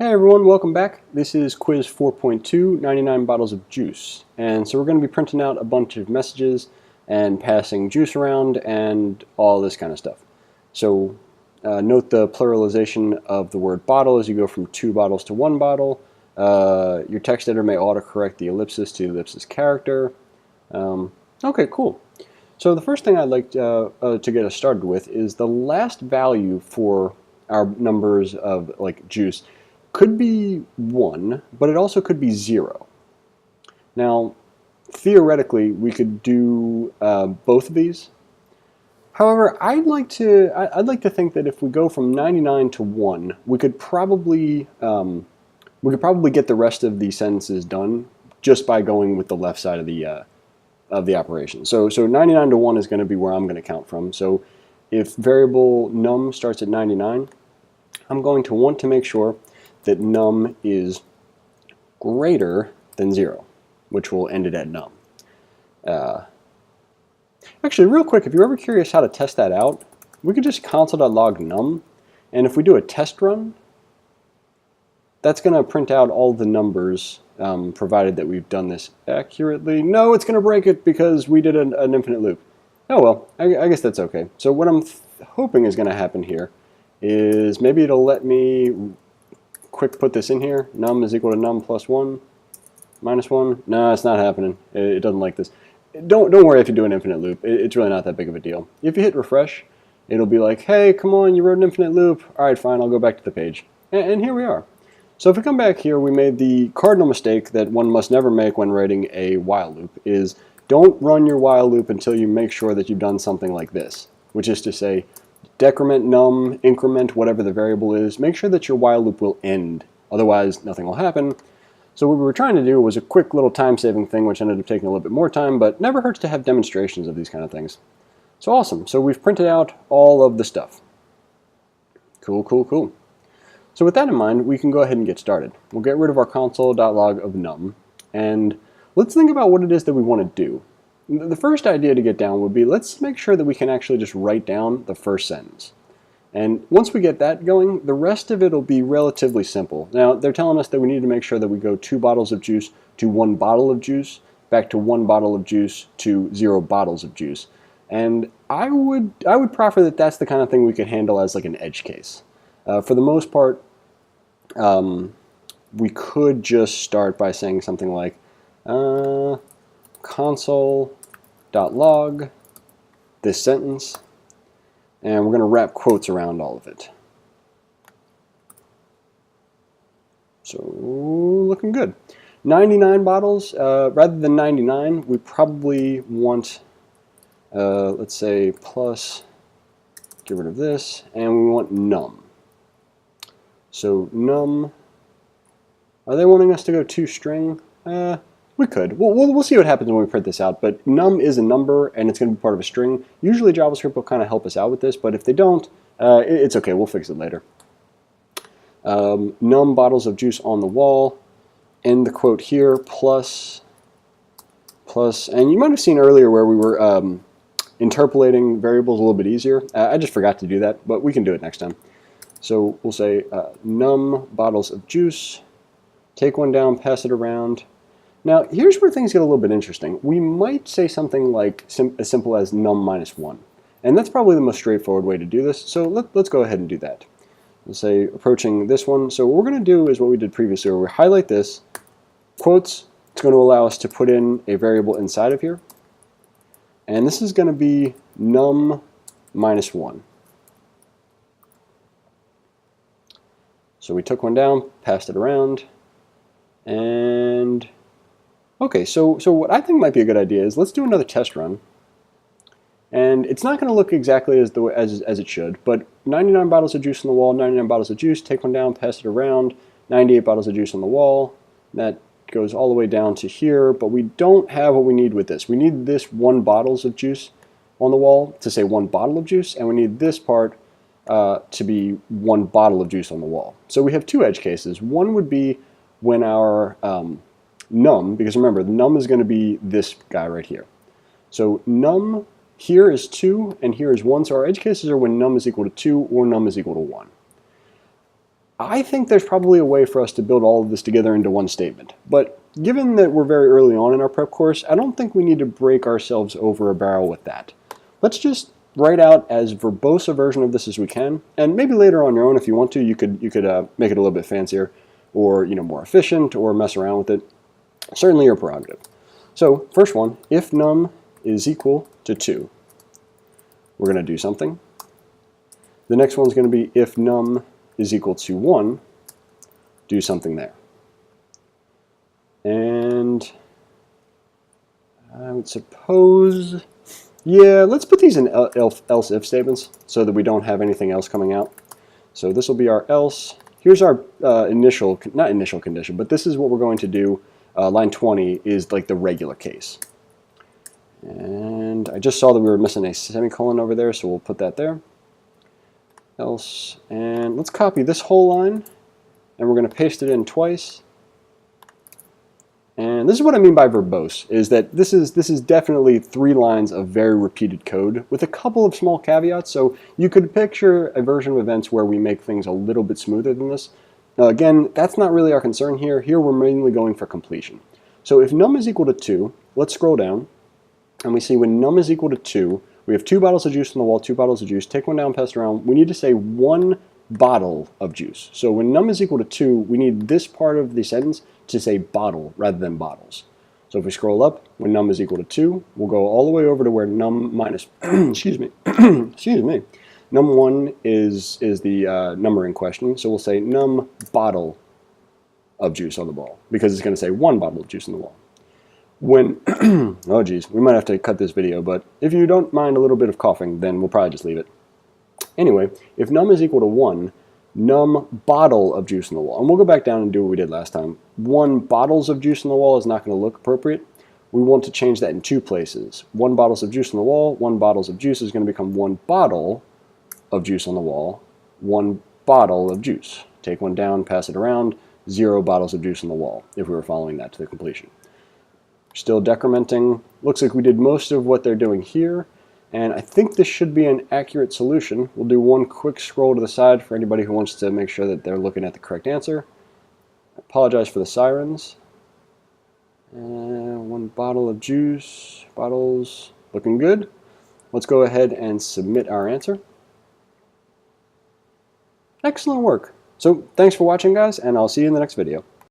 Hey everyone, welcome back. This is quiz 4.2, 99 bottles of juice. And so we're going to be printing out a bunch of messages and passing juice around and all this kind of stuff. So note the pluralization of the word bottle as you go from 2 bottles to 1 bottle. Your text editor may autocorrect the ellipsis to ellipsis character. Okay, cool. So the first thing I'd like to get us started with is the last value for our numbers of like juice could be 1, but it also could be 0. Now, theoretically, we could do both of these. However, I'd like to think that if we go from 99 to 1, we could probably get the rest of the sentences done just by going with the left side of the operation. So 99 to 1 is going to be where I'm going to count from. So if variable num starts at 99, I'm going to want to make sure that num is greater than 0, which will end it at num. Actually, real quick, if you're ever curious how to test that out, we could just console.log num, and if we do a test run, that's going to print out all the numbers, provided that we've done this accurately. No, it's going to break it because we did an infinite loop. Oh well, I guess that's okay. So what I'm hoping is going to happen here is maybe it'll let me quick put this in here. Num is equal to num plus 1 minus 1. No, it's not happening. It doesn't like this. Don't worry if you do an infinite loop. It's really not that big of a deal. If you hit refresh, it'll be like, hey, come on, you wrote an infinite loop. All right, fine, I'll go back to the page. And here we are. So if we come back here, we made the cardinal mistake that one must never make when writing a while loop is don't run your while loop until you make sure that you've done something like this, which is to say, decrement num, increment whatever the variable is, make sure that your while loop will end. Otherwise, nothing will happen. So what we were trying to do was a quick little time-saving thing, which ended up taking a little bit more time, but never hurts to have demonstrations of these kind of things. So awesome. So we've printed out all of the stuff. Cool, cool, cool. So with that in mind, we can go ahead and get started. We'll get rid of our console.log of num, and let's think about what it is that we want to do. The first idea to get down would be, let's make sure that we can actually just write down the first sentence. And once we get that going, the rest of it will be relatively simple. Now, they're telling us that we need to make sure that we go 2 bottles of juice to 1 bottle of juice, back to 1 bottle of juice to 0 bottles of juice. And I would proffer that that's the kind of thing we could handle as like an edge case. For the most part, we could just start by saying something like console.log this sentence, and we're going to wrap quotes around all of it. So looking good. 99 bottles, rather than 99, we probably want, let's say, plus, get rid of this, and we want num. So num, are they wanting us to go 2 string? We could. We'll see what happens when we print this out, but num is a number, and it's going to be part of a string. Usually JavaScript will kind of help us out with this, but if they don't, it's okay. We'll fix it later. Num bottles of juice on the wall, end the quote here, plus, and you might have seen earlier where we were interpolating variables a little bit easier. I just forgot to do that, but we can do it next time. So we'll say num bottles of juice, take one down, pass it around. Now, here's where things get a little bit interesting. We might say something like as simple as num minus 1. And that's probably the most straightforward way to do this, so let's go ahead and do that. Let's say approaching this one. So what we're going to do is what we did previously, where we highlight this, quotes. It's going to allow us to put in a variable inside of here. And this is going to be num minus 1. So we took one down, passed it around, and okay, so what I think might be a good idea is let's do another test run. And it's not going to look exactly as it should, but 99 bottles of juice on the wall, 99 bottles of juice, take one down, pass it around, 98 bottles of juice on the wall. That goes all the way down to here, but we don't have what we need with this. We need this 1 bottles of juice on the wall to say 1 bottle of juice, and we need this part to be 1 bottle of juice on the wall. So we have 2 edge cases. One would be when our num, because remember, the num is going to be this guy right here. So num here is 2 and here is 1. So our edge cases are when num is equal to 2 or num is equal to 1. I think there's probably a way for us to build all of this together into one statement, but given that we're very early on in our prep course, I don't think we need to break ourselves over a barrel with that. Let's just write out as verbose a version of this as we can, and maybe later on your own, if you want to, you could make it a little bit fancier, or more efficient, or mess around with it. Certainly your prerogative. So first one, if num is equal to 2, we're going to do something. The next one's going to be if num is equal to 1, do something there. And I would suppose, yeah, let's put these in else if statements so that we don't have anything else coming out. So this will be our else. Here's our not initial condition, but this is what we're going to do. Line 20 is like the regular case. And I just saw that we were missing a semicolon over there, so we'll put that there. Else, and let's copy this whole line, and we're going to paste it in twice. And this is what I mean by verbose, is that this is definitely 3 lines of very repeated code with a couple of small caveats. So you could picture a version of events where we make things a little bit smoother than this. Now again, that's not really our concern here. Here we're mainly going for completion. So if num is equal to 2, let's scroll down, and we see when num is equal to 2, we have 2 bottles of juice on the wall, 2 bottles of juice. Take one down, pass it around. We need to say 1 bottle of juice. So when num is equal to 2, we need this part of the sentence to say bottle rather than bottles. So if we scroll up, when num is equal to 2, we'll go all the way over to where num minus, excuse me, num 1 is the number in question. So we'll say num bottle of juice on the wall, because it's going to say 1 bottle of juice on the wall. When, oh geez, we might have to cut this video, but if you don't mind a little bit of coughing, then we'll probably just leave it. Anyway, if num is equal to 1, num bottle of juice on the wall. And we'll go back down and do what we did last time. 1 bottles of juice on the wall is not going to look appropriate. We want to change that in 2 places. 1 bottles of juice on the wall, 1 bottles of juice is going to become 1 bottle of juice on the wall, 1 bottle of juice. Take one down, pass it around, 0 bottles of juice on the wall, if we were following that to the completion. Still decrementing. Looks like we did most of what they're doing here. And I think this should be an accurate solution. We'll do one quick scroll to the side for anybody who wants to make sure that they're looking at the correct answer. I apologize for the sirens. 1 bottle of juice. Bottles looking good. Let's go ahead and submit our answer. Excellent work. So thanks for watching, guys, and I'll see you in the next video.